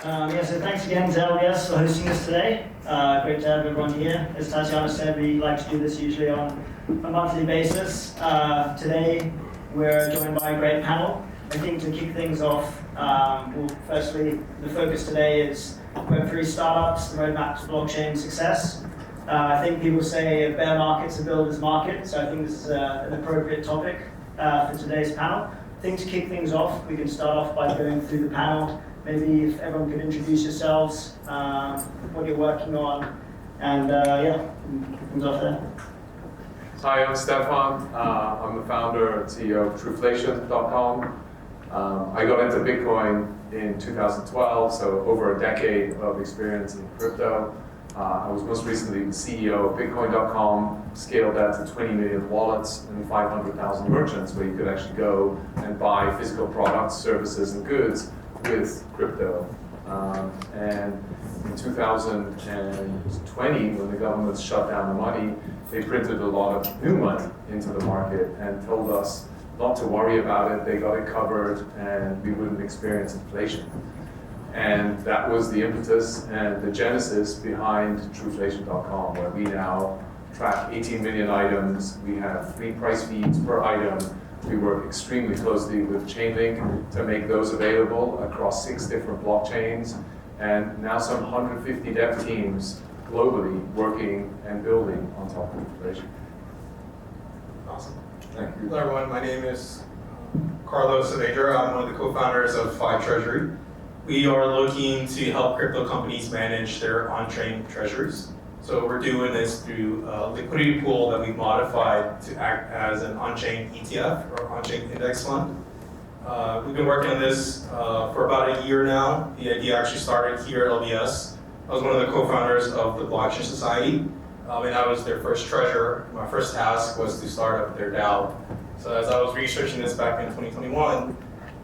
So thanks again to LBS for hosting us today. Great to have everyone here. As Tatiana said, we like to do this usually on a monthly basis. Today, we're joined by a great panel. I think to kick things off, firstly, the focus today is Web3 startups, the roadmap to blockchain success. I think people say a bear market's a builder's market, so I think this is an appropriate topic for today's panel. I think to kick things off, we can start off by going through the panel. Maybe if everyone could introduce yourselves, what you're working on, and kick things off there. Hi, I'm Stefan. I'm the founder and CEO of Trueflationcom. I got into Bitcoin in 2012, so over a decade of experience in crypto. I was most recently the CEO of Bitcoin.com, scaled that to 20 million wallets and 500,000 merchants where you could actually go and buy physical products, services, and goods with crypto. And in 2020, when the government shut down the money, they printed a lot of new money into the market and told us not to worry about it, they got it covered, and we wouldn't experience inflation. And that was the impetus and the genesis behind Trueflation.com, where we now track 18 million items. We have 3 price feeds per item. We work extremely closely with Chainlink to make those available across 6 different blockchains, and now some 150 dev teams globally working and building on top of Trueflation. Awesome. Thank you. Hello everyone, my name is Carlos Saavedra. I'm one of the co-founders of Treasury. We are looking to help crypto companies manage their on-chain treasuries. So we're doing this through a liquidity pool that we've modified to act as an on-chain ETF or on-chain index fund. We've been working on this for about a year now. The idea actually started here at LBS. I was one of the co-founders of the Blockchain Society, and I was their first treasurer. My first task was to start up their DAO. So as I was researching this back in 2021,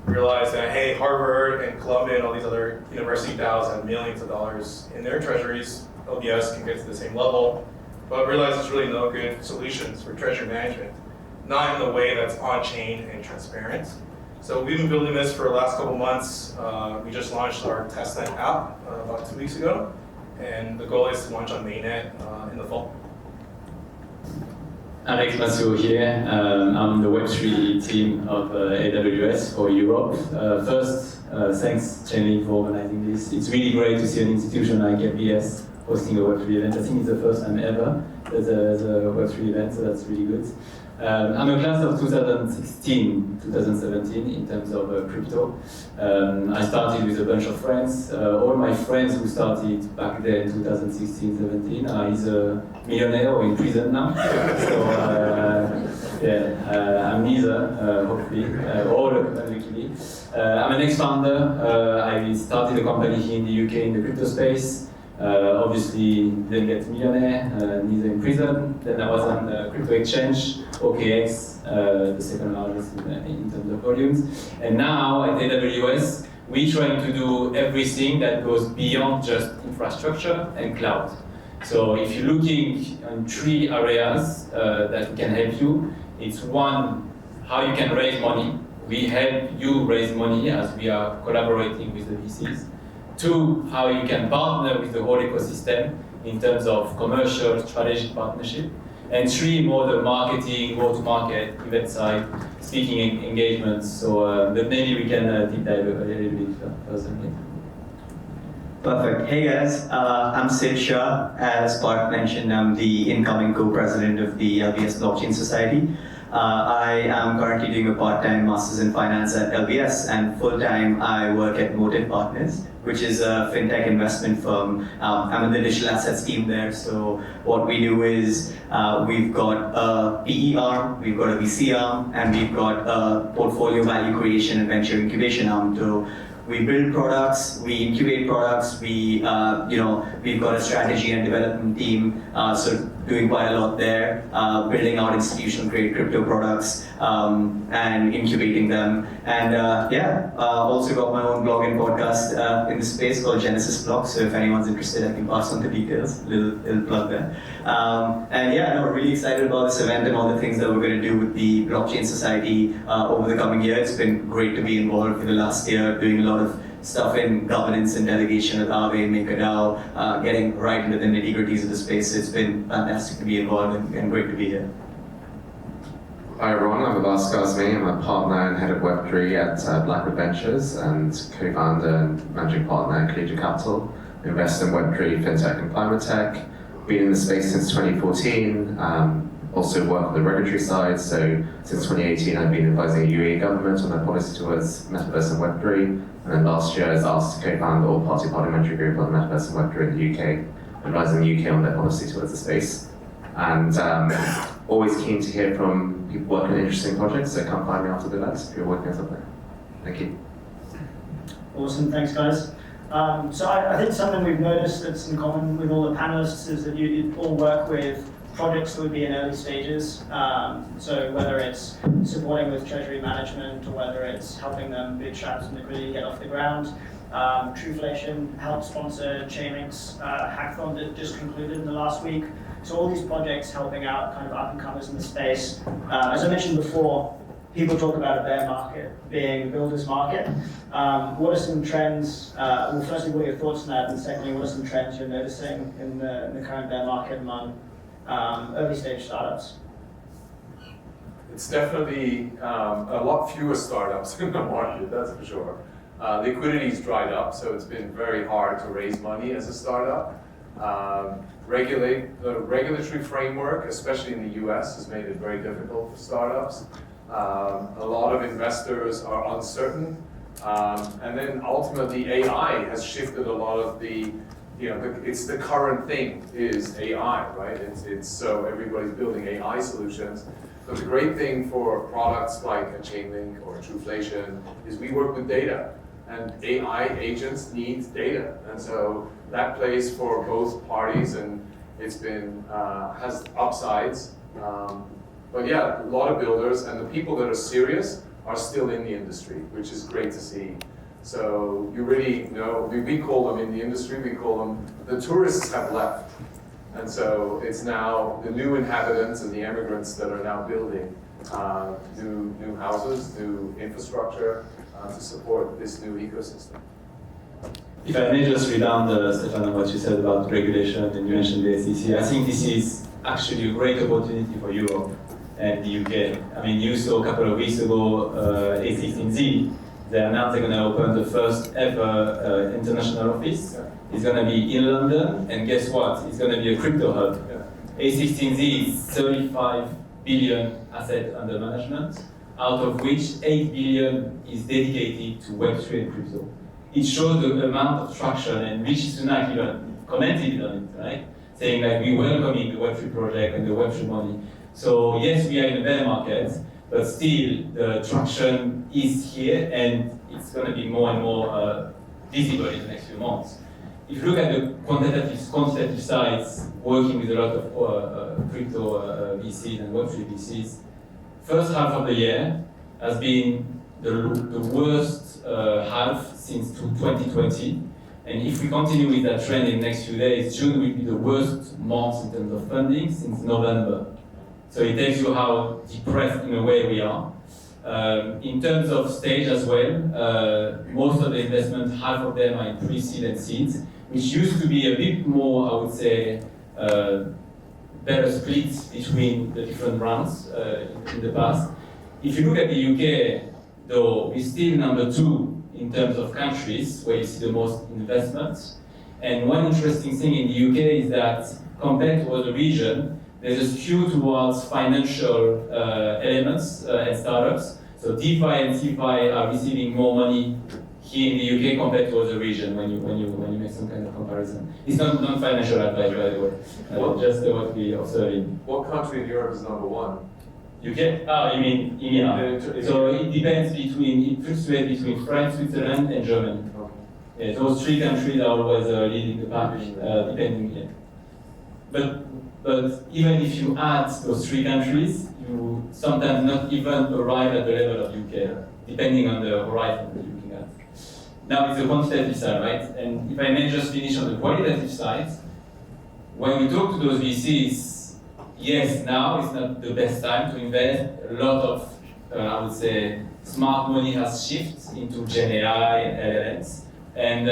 realized that, hey, Harvard and Columbia and all these other university DAOs have millions of dollars in their treasuries. LBS can get to the same level, but realized there's really no good solutions for treasury management, not in the way that's on-chain and transparent. So we've been building this for the last couple months. We just launched our testnet app about 2 weeks ago, and the goal is to launch on mainnet in the fall. Alex Massou here. I'm the Web3 team of AWS for Europe. First, thanks Chainlink for organizing this. It's really great to see an institution like LBS hosting a Web3 event. I think it's the first time ever there's a Web3 event, so that's really good. I'm a class of 2016-2017 in terms of crypto. I started with a bunch of friends. All my friends who started back then, 2016-17, are either millionaire or in prison now. So I'm neither, hopefully, or unluckily. I'm an ex-founder. I started a company here in the UK in the crypto space. Obviously didn't get millionaire, neither in prison. Then I was on the crypto exchange, OKX, the second largest in terms of volumes. And now at AWS, we're trying to do everything that goes beyond just infrastructure and cloud. So if you're looking on 3 areas that can help you, it's 1, how you can raise money. We help you raise money as we are collaborating with the VCs. 2, how you can partner with the whole ecosystem in terms of commercial, strategic partnership. And 3, more the marketing, go-to-market, event side, speaking engagements. So but maybe we can deep dive a little bit personally. Perfect. Hey guys, I'm Sasha. As Bart mentioned, I'm the incoming co-president of the LBS Blockchain Society. I am currently doing a part-time master's in finance at LBS, and full-time I work at Motive Partners, which is a fintech investment firm. I'm in the digital assets team there. So what we do is we've got a PE arm, we've got a VC arm, and we've got a portfolio value creation and venture incubation arm. So we build products, we incubate products, we've got a strategy and development team, so doing quite a lot there, building out institutional grade crypto products and incubating them. And also got my own blog and podcast in the space called Genesis Blog, so if anyone's interested, I can pass on the details, little plug there. Really excited about this event and all the things that we're going to do with the Blockchain Society over the coming year. It's been great to be involved for the last year, doing a lot of stuff in governance and delegation with Aave, MakerDAO, getting right into the nitty-gritties of the space. It's been fantastic to be involved and great to be here. Hi everyone, I'm Abbas Ghazmi. I'm a partner and head of Web3 at Blackwood Ventures and co-founder and managing partner at Collegiate Capital. I invest in Web3, fintech and climate tech. Been in the space since 2014. Also work on the regulatory side. So since 2018, I've been advising the UAE government on their policy towards metaverse and Web3. And then last year, I was asked to co-found the all-party parliamentary group on metaverse and Web3 in the UK, advising the UK on their policy towards the space. And always keen to hear from people working on interesting projects, so come find me after the event if you're working on something. Thank you. Awesome, thanks guys. So I think something we've noticed that's in common with all the panelists is that you all work with projects that would be in early stages. So whether it's supporting with treasury management or whether it's helping them bootstrap some liquidity get off the ground. Trueflation helped sponsor Chainlink's hackathon that just concluded in the last week. So all these projects helping out kind of up-and-comers in the space. As I mentioned before, people talk about a bear market being a builder's market. What are some trends? Well, firstly, what are your thoughts on that? And secondly, what are some trends you're noticing in the current bear market among early-stage startups? It's definitely a lot fewer startups in the market, that's for sure. Liquidity's dried up, so it's been very hard to raise money as a startup. The regulatory framework, especially in the US, has made it very difficult for startups. A lot of investors are uncertain. And then ultimately AI has shifted a lot of the, it's the current thing is AI, right? It's so everybody's building AI solutions. But the great thing for products like a Chainlink or a Trueflation is we work with data. And AI agents need data. And so that plays for both parties, and it's been, has upsides. But yeah, a lot of builders, and the people that are serious are still in the industry, which is great to see. So you really know, we call them in the industry, we call them, the tourists have left. And so it's now the new inhabitants and the immigrants that are now building new houses, new infrastructure to support this new ecosystem. If I may just rebound, Stefan, on what you said about regulation, and you mentioned the SEC, I think this is actually a great opportunity for Europe and the UK. I mean, you saw a couple of weeks ago, A16Z, they announced they're going to open the first ever international office. Yeah. It's going to be in London, and guess what? It's going to be a crypto hub. Yeah. A16Z is 35 billion asset under management, out of which 8 billion is dedicated to Web3 and crypto. It shows the amount of traction, and Rishi Sunak even commented on it, right? Saying like, we welcoming the Web3 project and the Web3 money. So yes, we are in a bear market, but still the traction is here, and it's going to be more and more visible in the next few months. If you look at the quantitative sides, working with a lot of crypto VCs and Web3 VCs, first half of the year has been the worst half since 2020. And if we continue with that trend in the next few days, June will be the worst month in terms of funding since November. So it tells you how depressed in a way we are. In terms of stage as well, most of the investment, half of them are in pre-seed and seed, which used to be a bit more, I would say, better split between the different rounds in the past. If you look at the UK, though, we're still number 2 in terms of countries where you see the most investments. And one interesting thing in the UK is that compared to other regions, there's a skew towards financial elements and startups. So DeFi and CeFi are receiving more money here in the UK compared to other regions when you make some kind of comparison. It's not non-financial advice, by the way, just what we observing. What country in Europe is number 1? UK? Oh, you mean EMEA? So it depends it fluctuates between France, Switzerland, and Germany. Okay. Yeah, those 3 countries are always leading the pack, depending. Yeah. But even if you add those 3 countries, you sometimes not even arrive at the level of UK, depending on the horizon that you're looking at. Now it's the quantitative side, right? And if I may just finish on the qualitative side, when we talk to those VCs, yes, now is not the best time to invest. A lot of, I would say, smart money has shifted into Gen AI and LLMs, and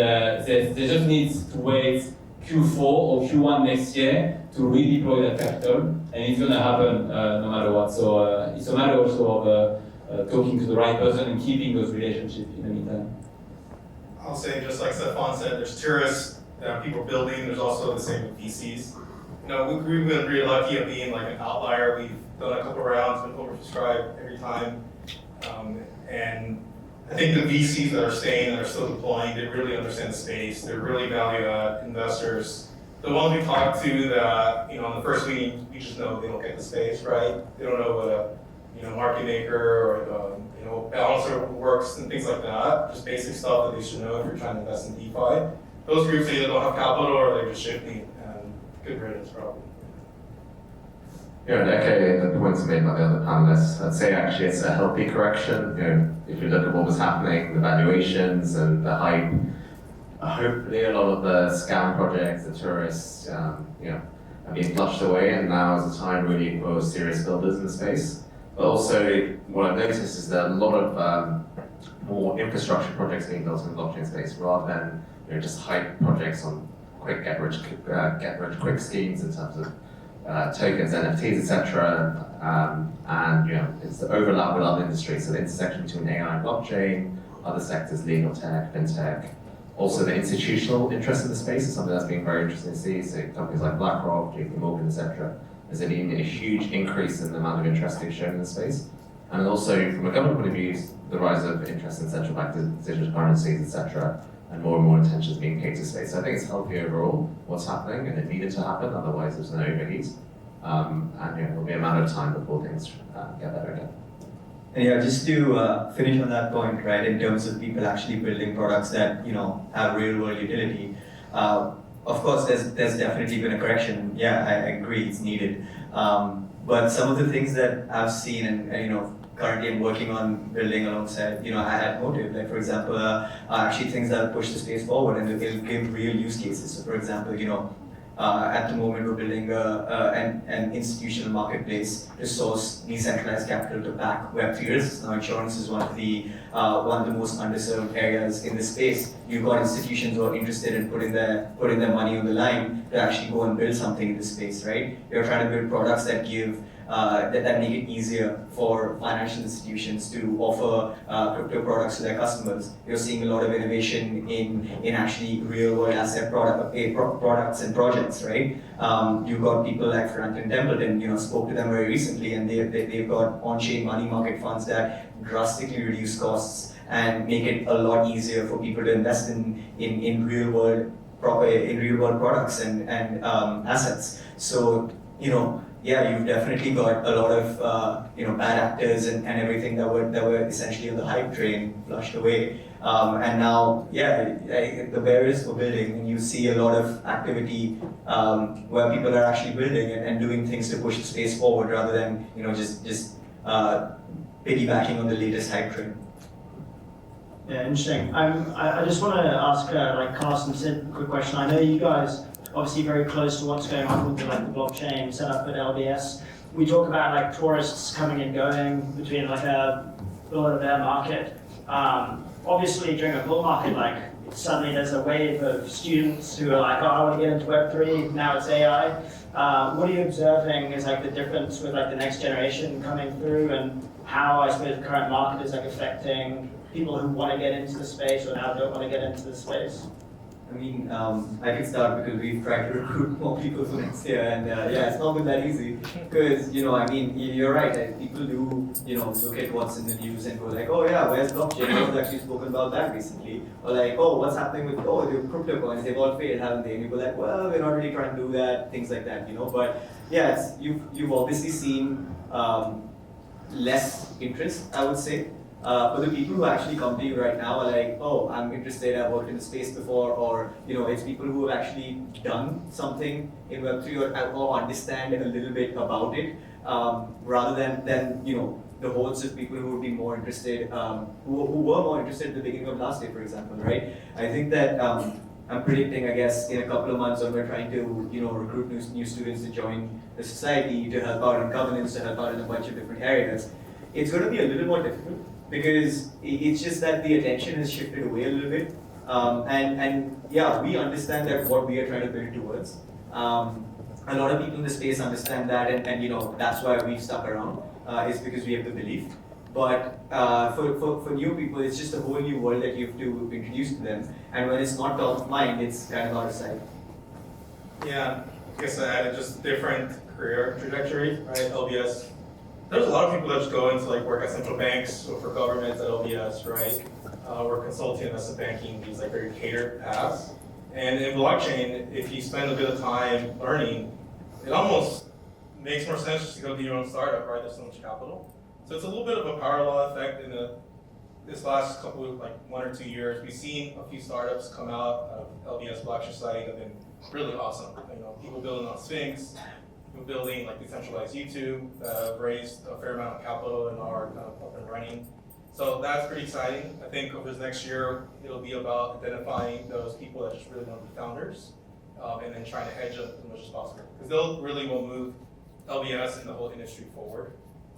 they just need to wait Q4 or Q1 next year to redeploy that capital, and it's going to happen no matter what. So it's a matter also of talking to the right person and keeping those relationships in the meantime. I'll say, just like Stefan said, there's tourists, people building, there's also the same with VCs. You know, we've been really lucky at being like an outlier. We've done a couple rounds, been oversubscribed every time. And I think the VCs that are staying, that are still deploying, they really understand the space. They're really value-add investors. The ones we talked to that, you know, in the first meeting, we just know they don't get the space, right? They don't know what a market maker or balancer works and things like that. Just basic stuff that they should know if you're trying to invest in DeFi. Those groups either don't have capital or they're just shifting, and good riddance probably. Yeah, and echo the points made by the other panelists. I'd say actually it's a healthy correction. You know, if you look at what was happening, the valuations and the hype, hopefully a lot of the scam projects, the tourists, are being flushed away, and now is the time really for serious builders in the space. But also, what I've noticed is that a lot of more infrastructure projects being built in the blockchain space, rather than just hype projects on quick get rich quick schemes in terms of tokens, NFTs, etc. And it's the overlap with other industries, so the intersection between AI and blockchain, other sectors, legal tech, fintech. Also, the institutional interest in the space is something that's been very interesting to see. So companies like BlackRock, JP Morgan, etc. There's been a huge increase in the amount of interest being shown in the space. And also, from a government point of view, the rise of interest in central bank digital currencies, etc. And more attention is being paid to space. So I think it's healthy overall, what's happening, and it needed to happen, otherwise there's no overheat. And it'll be a matter of time before things get better again. And yeah, just to finish on that point, right, in terms of people actually building products that have real-world utility. Of course, there's definitely been a correction. Yeah, I agree, it's needed. But some of the things that I've seen, and currently I'm working on building alongside, I had motive. Like for example, actually things that push the space forward and it'll give real use cases. So for example, at the moment we're building an institutional marketplace to source decentralized capital to back Web3 risks. Now insurance is one of the most underserved areas in this space. You've got institutions who are interested in putting their money on the line to actually go and build something in this space, right? You're trying to build products that give that make it easier for financial institutions to offer crypto products to their customers. You're seeing a lot of innovation in actually real-world asset products and projects, right? You've got people like Franklin Templeton, spoke to them very recently, and they've got on-chain money market funds that drastically reduce costs and make it a lot easier for people to invest in real-world products and assets. So, yeah, you've definitely got a lot of bad actors and everything that were essentially on the hype train flushed away. And now, yeah, the barriers for building, and you see a lot of activity where people are actually building and doing things to push the space forward rather than just piggybacking on the latest hype train. Yeah, interesting. I just want to ask, like Carsten said, a quick question. I know you guys obviously very close to what's going on with the blockchain setup at LBS. We talk about like tourists coming and going between like a bull and bear market. Obviously during a bull market, like suddenly there's a wave of students who are like, oh, I want to get into Web3, now it's AI. What are you observing is like the difference with like the next generation coming through, and how I suppose the current market is like affecting people who want to get into the space or now don't want to get into the space? I mean, I can start because we've tried to recruit more people for next year, and yeah, it's not been that easy. Because you're right. Like, people do, look at what's in the news and go like, oh yeah, where's blockchain? No one's actually spoken about that recently. Or like, oh, what's happening with the crypto coins? They've all failed, haven't they? And you go like, well, we're not really trying to do that. Things like that, But yeah, you've obviously seen less interest, I would say. But the people who actually come to you right now are like, oh, I'm interested, I've worked in the space before, or it's people who have actually done something in Web3 or understand a little bit about it, rather than the hordes of people who would be more interested, who were more interested at the beginning of last year, for example, right? I think that I'm predicting, I guess, in a couple of months when we're trying to recruit new students to join the society, to help out in governance, to help out in a bunch of different areas, it's going to be a little more difficult. Because it's just that the attention has shifted away a little bit. And yeah, we understand that what we are trying to build towards. A lot of people in the space understand that, and that's why we've stuck around, is because we have the belief. But for new people, it's just a whole new world that you have to introduce to them. And when it's not top of mind, it's kind of out of sight. Yeah, I guess I added just different career trajectory, right? LBS. There's a lot of people that just go into like work at central banks or for governments at LBS, right? Or consulting, investment banking, these like very catered paths. And in blockchain, if you spend a bit of time learning, it almost makes more sense just to go do your own startup, right? There's so much capital. So it's a little bit of a power law effect in this last couple of, like 1 or 2 years. We've seen a few startups come out of LBS blockchain society that have been really awesome. People building on Sphinx, people building like Decentralized YouTube, raised a fair amount of capital and are kind of up and running. So that's pretty exciting. I think over this next year, it'll be about identifying those people that just really want to be founders, and then trying to hedge them as much as possible. Because they'll really will move LBS and the whole industry forward.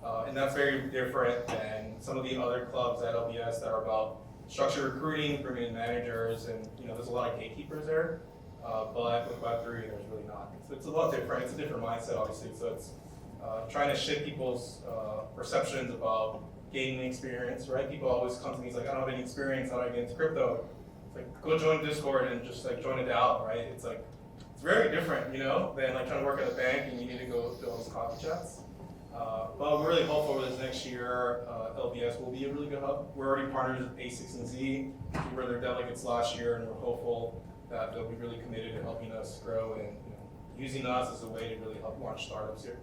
And that's very different than some of the other clubs at LBS that are about structured recruiting, bringing in managers, and there's a lot of gatekeepers there. But with Web3, there's really not. So it's a lot different. It's a different mindset, obviously. So it's trying to shift people's perceptions about gaining experience, right? People always come to me, it's like, I don't have any experience, how do I get into crypto? It's like, go join Discord and just like join it out, right? It's like, it's very different, than like trying to work at a bank and you need to go do all these coffee chats. But we're really hopeful for this next year, LBS will be a really good hub. We're already partners with A16Z. We were their delegates last year, and we're hopeful that they'll be really committed to helping us grow and using us as a way to really help launch startups here.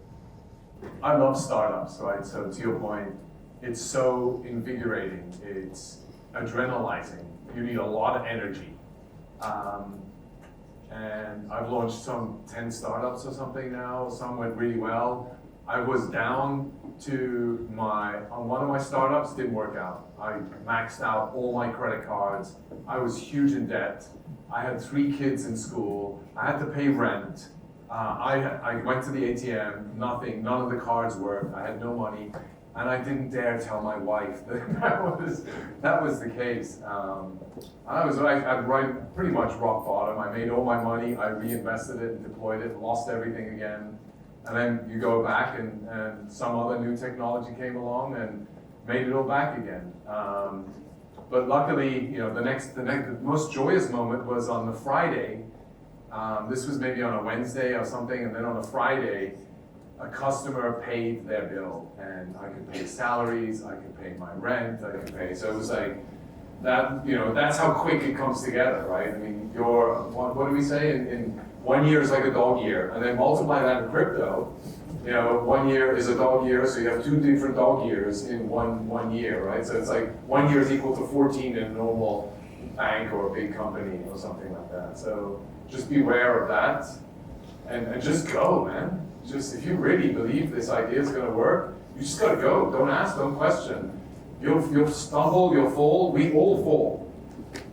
I love startups, right? So to your point, it's so invigorating. It's adrenalizing. You need a lot of energy. And I've launched some 10 startups or something now. Some went really well. I was down to on one of my startups, didn't work out. I maxed out all my credit cards. I was huge in debt. I had 3 kids in school. I had to pay rent. I went to the ATM, nothing, none of the cards worked. I had no money. And I didn't dare tell my wife that was the case. I was right, pretty much rock bottom. I made all my money, I reinvested it and deployed it, lost everything again. And then you go back and some other new technology came along and made it all back again. But luckily, the most joyous moment was on the Friday. This was maybe on a Wednesday or something, and then on a Friday, a customer paid their bill, and I could pay salaries, I could pay my rent, I could pay. So it was like that. That's how quick it comes together, right? I mean, what do we say? In 1 year is like a dog year, and then multiply that in crypto. 1 year is a dog year, so you have 2 different dog years in one year, right? So it's like 1 year is equal to 14 in a normal bank or a big company or something like that. So just beware of that, and just go, man. Just if you really believe this idea is going to work, you just got to go. Don't ask, don't question. You'll stumble, you'll fall. We all fall.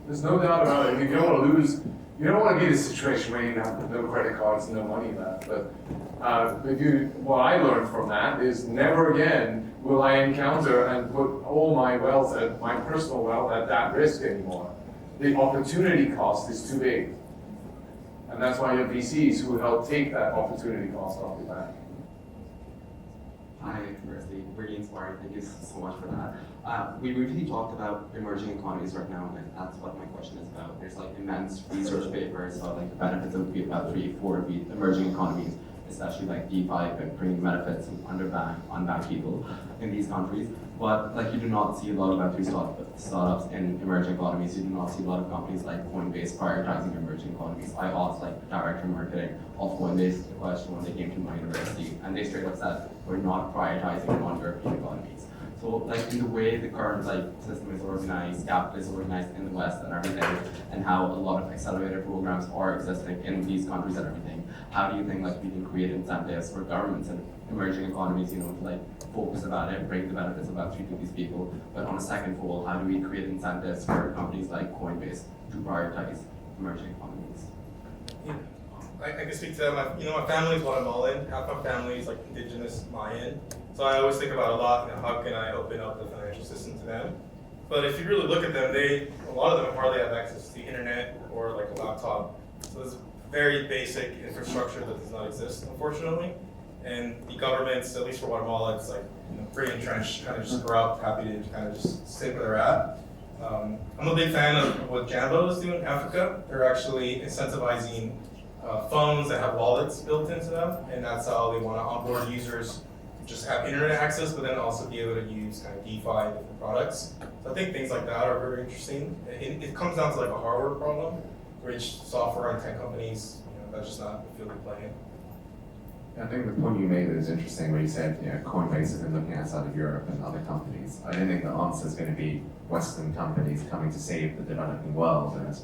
There's no doubt about it. You don't want to lose. You don't want to be in a situation where you have no credit cards and no money left. But what I learned from that is never again will I encounter and put all my wealth, my personal wealth, at that risk anymore. The opportunity cost is too big. And that's why you have VCs who help take that opportunity cost off your back. Hi, firstly, really inspiring. Thank you so much for that. We briefly talked about emerging economies right now, and that's what my question is about. There's like immense research papers about like the benefits of Web3 for the emerging economies, especially like DeFi, bringing benefits and unbanked people in these countries. But like you do not see a lot of Web3 startups in emerging economies. You do not see a lot of companies like Coinbase prioritizing emerging economies. I asked like the director of marketing of Coinbase the question when they came to my university, and they straight up said we're not prioritizing non-European economies. So like in the way the current like system is organized, capital is organized in the West and everything, and how a lot of accelerator programs are existing in these countries and everything, how do you think like we can create incentives for governments and emerging economies, to like focus about it, bring the benefits of Web3 to these people, but on a second fold, how do we create incentives for companies like Coinbase to prioritize emerging economies? Yeah. I can speak to that. My family is Guatemalan. Half my family is like indigenous Mayan. So I always think about a lot, how can I open up the financial system to them? But if you really look at them, a lot of them hardly have access to the internet or like a laptop. So there's very basic infrastructure that does not exist, unfortunately. And the governments, at least for Guatemala, it's like pretty entrenched, kind of just corrupt, happy to kind of just stay where they're at. I'm a big fan of what Jambo is doing in Africa. They're actually incentivizing phones that have wallets built into them, and that's how they want to onboard users, just have internet access, but then also be able to use kind of DeFi and different products. So I think things like that are very interesting. It comes down to like a hardware problem, which software and tech companies, that's just not the field we play in. I think the point you made is interesting where you said, Coinbase has been looking outside of Europe and other companies. I don't think the answer is going to be Western companies coming to save the developing world and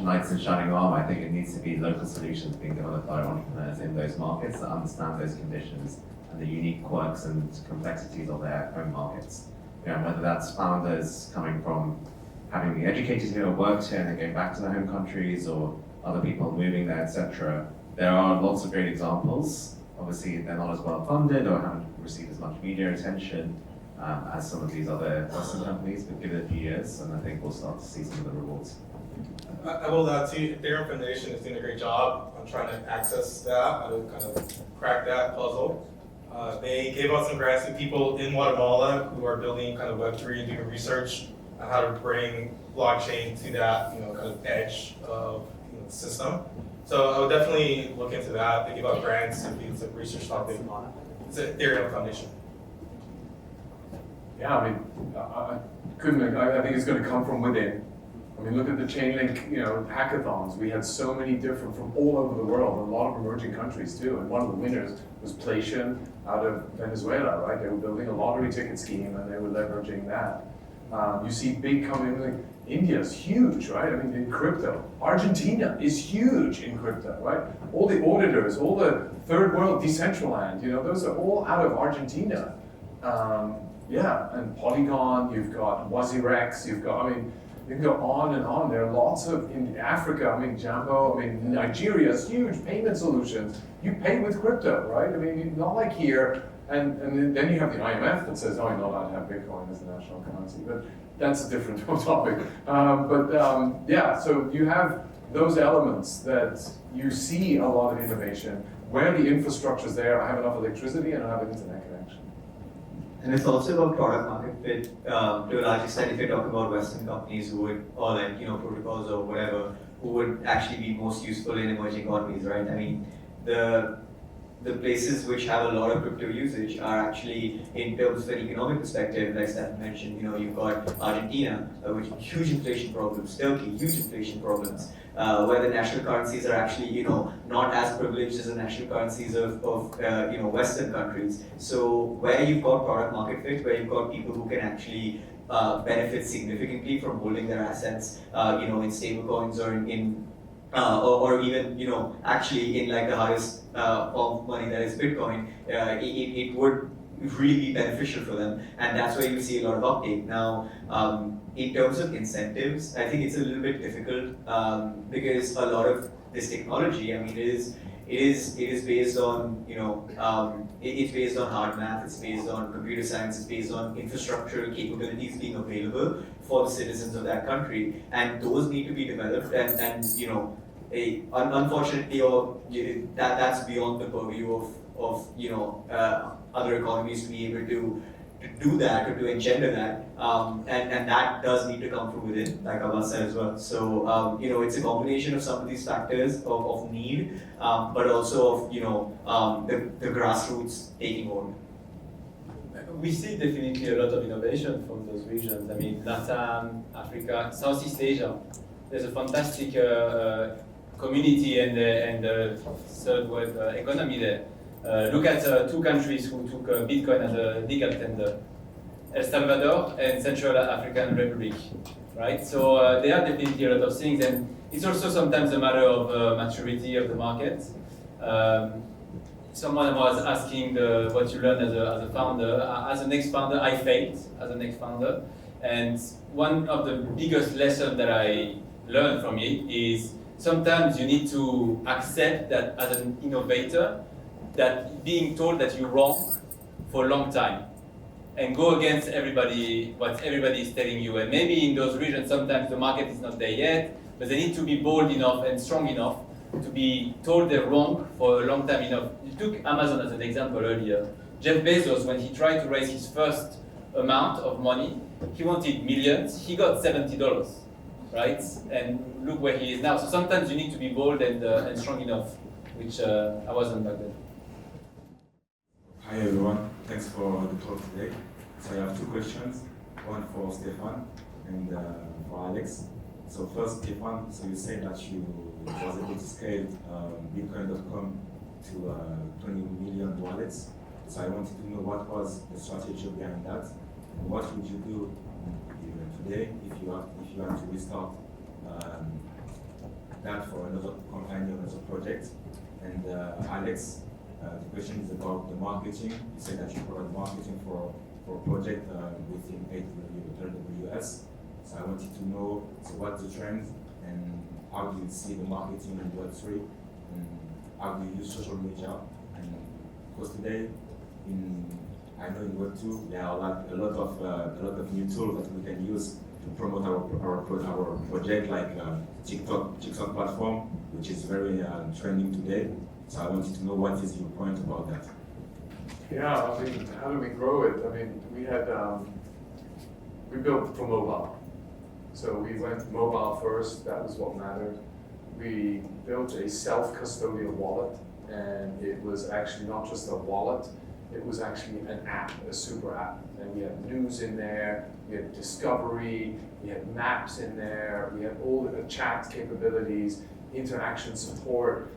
knights in shining armor. I think it needs to be local solutions being developed by entrepreneurs in those markets that understand those conditions and the unique quirks and complexities of their own markets. Whether that's founders coming from having been educated here or worked here and then going back to their home countries, or other people moving there, etc. There are lots of great examples. Obviously, they're not as well funded or haven't received as much media attention as some of these other Western companies, but give it a few years, and I think we'll start to see some of the rewards. I will add too, Ethereum Foundation is doing a great job on trying to access that, how to kind of crack that puzzle. They gave out some grants to people in Guatemala who are building kind of Web3 and doing research on how to bring blockchain to that, kind of edge of the system. So I would definitely look into that. They give out grants if it's a research topic. It's an Ethereum Foundation. Yeah, I mean, I think it's going to come from within. I mean, look at the Chainlink, hackathons. We had so many different from all over the world, a lot of emerging countries too. And one of the winners was Plation out of Venezuela, right? They were building a lottery ticket scheme and they were leveraging that. You see big companies like India's huge, right? I mean, in crypto. Argentina is huge in crypto, right? All the auditors, all the third world Decentralized, those are all out of Argentina. And Polygon, you've got WazirX, you can go on and on. There are lots of, in Africa, Jambo, Nigeria's huge payment solutions. You pay with crypto, right? Not like here, and then you have the IMF that says, oh, you're not allowed to have Bitcoin as the national currency, but that's a different topic. So you have those elements that you see a lot of innovation, where the infrastructure is there. I have enough electricity and I have an internet connection. And it's also about product market fit. To a large extent, if you're talking about Western companies who would, or like, protocols or whatever, who would actually be most useful in emerging economies, right? The places which have a lot of crypto usage are actually, in terms of an economic perspective, like Steph mentioned, you've got Argentina, with huge inflation problems, Turkey, huge inflation problems, where the national currencies are actually, not as privileged as the national currencies of Western countries. So where you've got product market fit, where you've got people who can actually benefit significantly from holding their assets, in stable coins or or even, actually in like the highest form of money that is Bitcoin, it would really be beneficial for them, and that's where you see a lot of uptake. Now, in terms of incentives, I think it's a little bit difficult because a lot of this technology, it is based on, it's based on hard math, it's based on computer science, it's based on infrastructural capabilities being available for the citizens of that country, and those need to be developed, and unfortunately, that's beyond the purview of other economies to be able to do that or to engender that, and that does need to come from within, like Abbas said as well. So it's a combination of some of these factors of need, but also of the grassroots taking hold. We see definitely a lot of innovation from those regions. Latam, Africa, Southeast Asia. There's a fantastic community and third world economy there. Look at two countries who took Bitcoin as a legal tender: El Salvador and Central African Republic. Right? So there are definitely a lot of things, and it's also sometimes a matter of maturity of the market. Someone was asking what you learned as a founder. As an ex-founder, I failed as an ex-founder, and one of the biggest lessons that I learned from it is sometimes you need to accept that as an innovator, that being told that you're wrong for a long time. and go against everybody, what everybody is telling you. And maybe in those regions, sometimes the market is not there yet, but they need to be bold enough and strong enough to be told they're wrong for a long time enough. You took Amazon as an example earlier. Jeff Bezos, when he tried to raise his first amount of money, he wanted millions, he got $70, right? And look where he is now. So sometimes you need to be bold and strong enough, which I wasn't back then. Hi everyone, thanks for the talk today. So I have two questions, one for Stefan and for Alex. So first, Stefan, so you say that you was able to scale Bitcoin.com to 20 million wallets. So I wanted to know what was the strategy behind that, and what would you do today if you had to restart that for another company or another project. And Alex, the question is about the marketing. You said that you provide marketing for a project within AWS. So I wanted to know, so what's the trend and how do you see the marketing in Web3 and how do you use social media? And because today, I know in Web2 there are a lot of new tools that we can use to promote our project, like TikTok platform, which is very trending today. So I wanted to know what is your point about that. Yeah, I mean, how do we grow it? I mean, we built for mobile. So we went mobile first, that was what mattered. We built a self-custodial wallet, and it was actually not just a wallet, it was actually an app, a super app. And we had news in there, we had discovery, we had maps in there, we had all the chat capabilities, interaction support.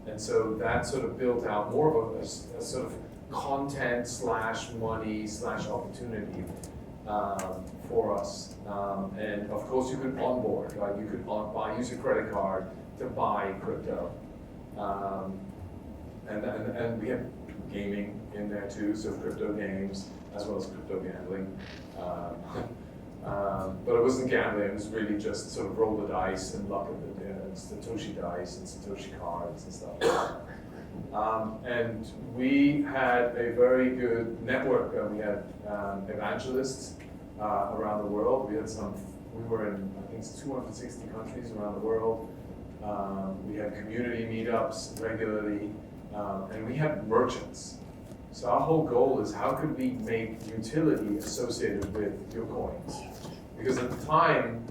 And so that sort of built out more of a sort of content / money / opportunity for us. And of course you could onboard, right? You could use your credit card to buy crypto. And we have gaming in there too, so crypto games as well as crypto gambling. But it wasn't gambling, it was really just sort of roll the dice and luck of the Satoshi dice and Satoshi cards and stuff. And we had a very good network. We had evangelists around the world. We were in, I think, 260 countries around the world. We had community meetups regularly, and we had merchants. So our whole goal is how could we make utility associated with your coins? Because at the time,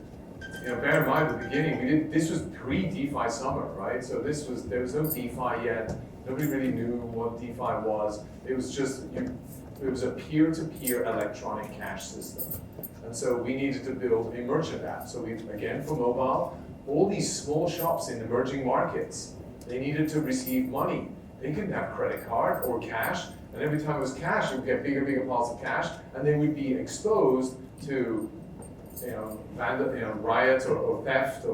bear in mind at the beginning, this was pre-DeFi summer, right? So there was no DeFi yet. Nobody really knew what DeFi was. It was just, it was a peer-to-peer electronic cash system. And so we needed to build a merchant app. So again, for mobile, all these small shops in emerging markets, they needed to receive money. They couldn't have credit card or cash. And every time it was cash, you would get bigger piles of cash, and they would be exposed to riots or theft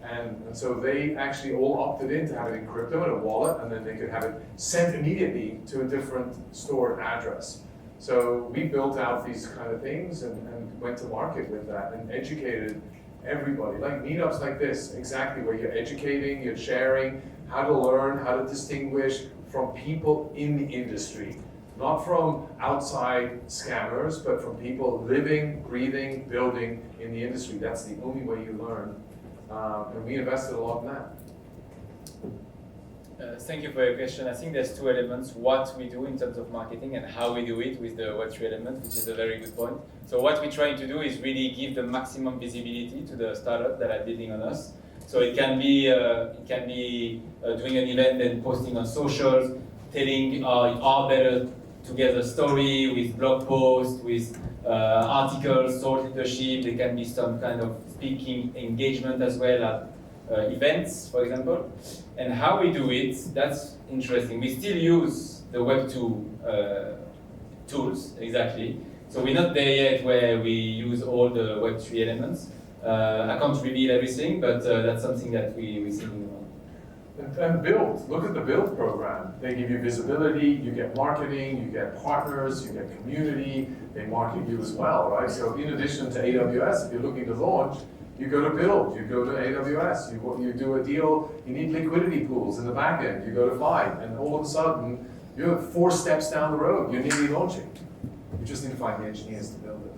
and so they actually all opted in to have it in crypto in a wallet, and then they could have it sent immediately to a different stored address. So we built out these kind of things and went to market with that and educated everybody, like meetups like this, exactly, where you're educating, you're sharing how to learn, how to distinguish from people in the industry. Not from outside scammers, but from people living, breathing, building in the industry. That's the only way you learn. And we invested a lot in that. Thank you for your question. I think there's two elements, what we do in terms of marketing and how we do it with the Web3 element, which is a very good point. So what we're trying to do is really give the maximum visibility to the startup that are building on us. So it can be doing an event and posting on socials, telling our better together story with blog posts, with articles, thought leadership. There can be some kind of speaking engagement as well at events, for example. And how we do it, that's interesting. We still use the Web2 tools, exactly. So we're not there yet where we use all the Web3 elements. I can't reveal everything, but that's something that we're thinking about. And build, look at the build program. They give you visibility, you get marketing, you get partners, you get community, they market you as well, right? So in addition to AWS, if you're looking to launch, you go to build, you go to AWS, you do a deal, you need liquidity pools in the back end, you go to Five, and all of a sudden, You're 4 steps down the road. You're nearly launching. You just need to find the engineers to build it.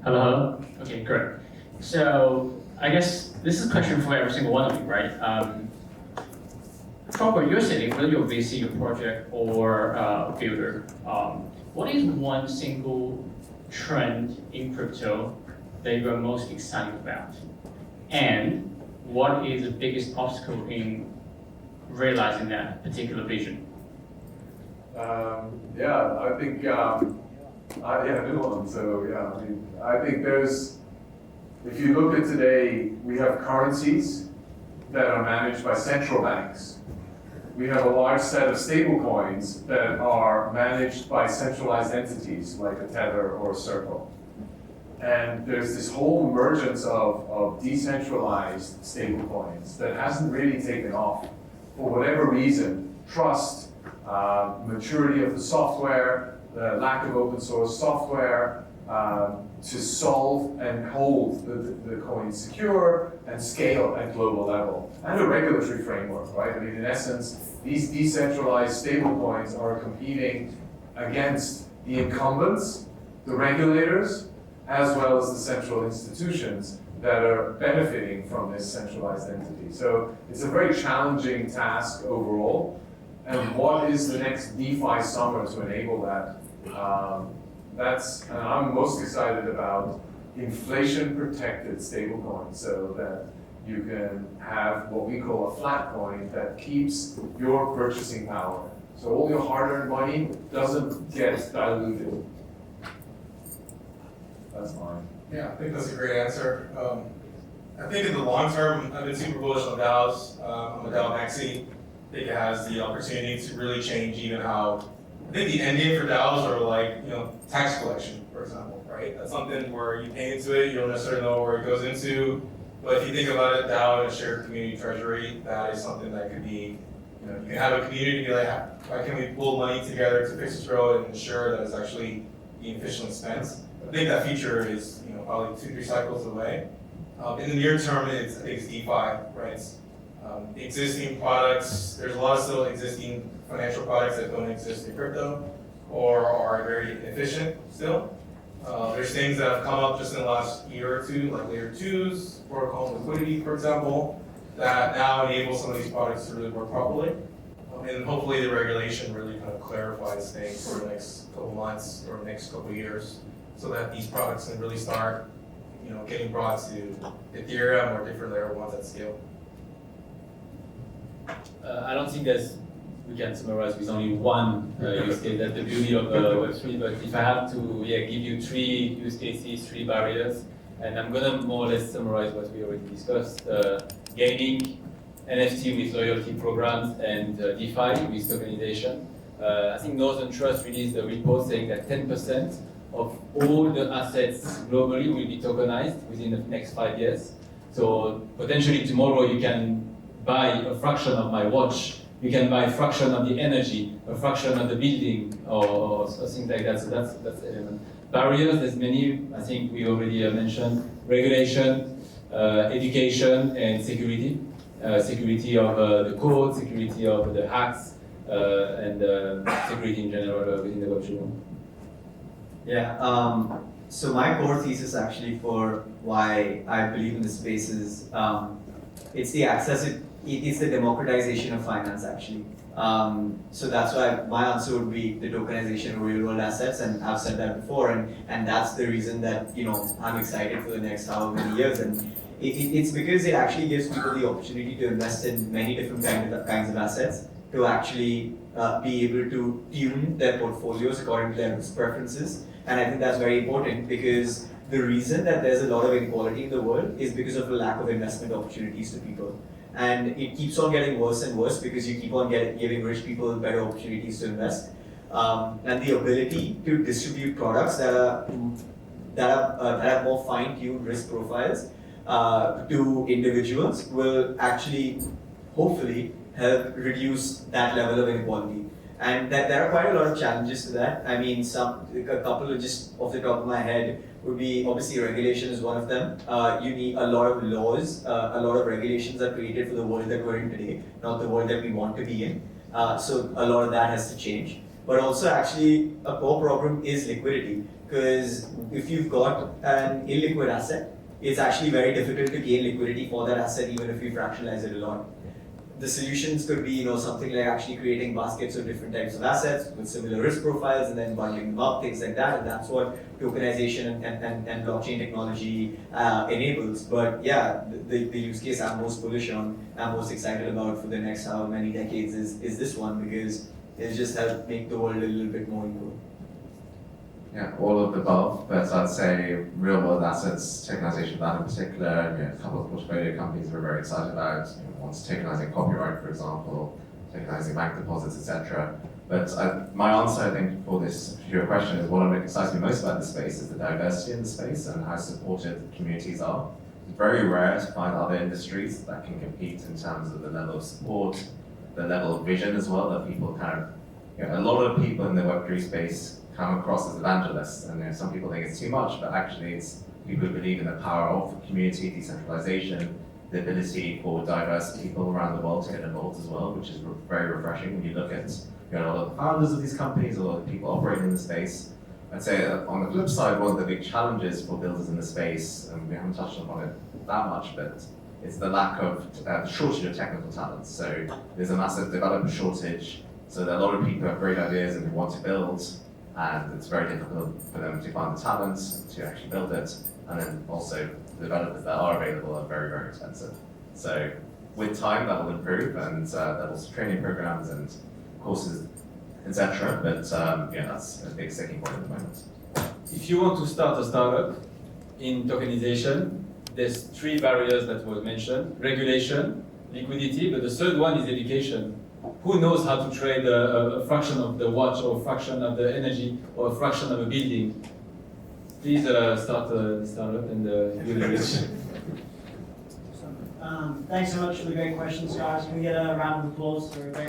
Hello. Okay, great. So I guess this is a question for every single one of you, right? From where you're sitting, whether you're a VC, a project, or a builder, what is one single trend in crypto that you're most excited about? And what is the biggest obstacle in realizing that particular vision? Yeah, I think, new one. So yeah, I think there's, if you look at today, we have currencies that are managed by central banks. We have a large set of stable coins that are managed by centralized entities like a Tether or a Circle. And there's this whole emergence of decentralized stable coins that hasn't really taken off. For whatever reason, trust, maturity of the software, the lack of open source software to solve and hold the coin secure and scale at global level. And a regulatory framework, right? I mean, in essence, these decentralized stablecoins are competing against the incumbents, the regulators, as well as the central institutions that are benefiting from this centralized entity. So it's a very challenging task overall. And what is the next DeFi summer to enable that? And I'm most excited about inflation-protected stablecoins, so that you can have what we call a flat coin that keeps your purchasing power. So all your hard-earned money doesn't get diluted. That's mine. Yeah, I think that's a great answer. I think in the long term, I've been super bullish on DAOs. I'm a DeFi Vaccine. I think it has the opportunity to really change even how, I think the end game for DAOs are like, tax collection, for example, right? That's something where you pay into it, you don't necessarily know where it goes into. But if you think about it, DAO and a shared community treasury, that is something that could be, you can have a community be like, why can't we pull money together to fix this road and ensure that it's actually being efficiently spent? I think that future is, probably 2-3 cycles away. In the near term, I think it's DeFi, right? Existing products, there's a lot of still existing financial products that don't exist in crypto or are very inefficient still. There's things that have come up just in the last year or two, like layer 2s, protocol liquidity, for example, that now enable some of these products to really work properly. And hopefully the regulation really kind of clarifies things for the next couple months or next couple years, so that these products can really start, getting brought to Ethereum or different layer 1s at scale. I don't think we can summarize with only one use case. That's the beauty of Web3. But if I have to give you 3 use cases, 3 barriers, and I'm gonna more or less summarize what we already discussed: gaming, NFT with loyalty programs, and DeFi with tokenization. I think Northern Trust released a report saying that 10% of all the assets globally will be tokenized within the next 5 years. So potentially tomorrow you can buy a fraction of my watch, you can buy a fraction of the energy, a fraction of the building, or things like that. So that's element. Barriers, there's many. I think we already mentioned regulation, education, and security. Security of the code, security of the hacks, and security in general within the Web3. Yeah. So my core thesis actually for why I believe in this space is it's the it's the democratization of finance actually. So that's why my answer would be the tokenization of real world assets, and I've said that before, and that's the reason that I'm excited for the next however many years, and it's because it actually gives people the opportunity to invest in many different kinds of assets, to actually be able to tune their portfolios according to their risk preferences. And I think that's very important, because the reason that there's a lot of inequality in the world is because of the lack of investment opportunities to people. And it keeps on getting worse and worse because you keep on giving rich people better opportunities to invest. And the ability to distribute products that have more fine-tuned risk profiles to individuals will actually, hopefully, help reduce that level of inequality. And that there are quite a lot of challenges to that. I mean, a couple of just off the top of my head would be obviously regulation is one of them. You need a lot of laws, a lot of regulations are created for the world that we're in today, not the world that we want to be in. So a lot of that has to change. But also actually a core problem is liquidity, because if you've got an illiquid asset, it's actually very difficult to gain liquidity for that asset even if you fractionalize it a lot. The solutions could be, something like actually creating baskets of different types of assets with similar risk profiles and then bundling them up, things like that. And that's what tokenization and blockchain technology enables. But yeah, the use case I'm most bullish on, I'm most excited about for the next how many decades is this one, because it's just helped make the world a little bit more equal. Yeah, all of the above, but I'd say real world assets, tokenization of that in particular, a couple of portfolio companies we're very excited about, one's tokenizing copyright, for example, tokenizing bank deposits, etc. But my answer, I think, for your question is what excites me most about this space is the diversity in the space and how supported communities are. It's very rare to find other industries that can compete in terms of the level of support, the level of vision as well, that people kind of, a lot of people in the Web3 space come across as evangelists, and some people think it's too much, but actually it's people who believe in the power of community, decentralization, the ability for diverse people around the world to get involved as well, which is very refreshing when you look at a lot of the founders of these companies or the people operating in the space. I'd say on the flip side, one of the big challenges for builders in the space, and we haven't touched upon it that much, but it's the lack of, the shortage of technical talent. So there's a massive developer shortage, so there are a lot of people who have great ideas and who want to build, and it's very difficult for them to find the talent to actually build it. And then also the developers that are available are very, very expensive. So with time that will improve, and there's training programs and courses, etc. But that's a big sticking point at the moment. If you want to start a startup in tokenization, there's 3 barriers that were mentioned: regulation, liquidity, but the third one is education. Who knows how to trade a fraction of the watch, or a fraction of the energy, or a fraction of a building? Please start a startup and you'll be rich. Thanks so much for the great questions, guys. Can we get a round of applause for a great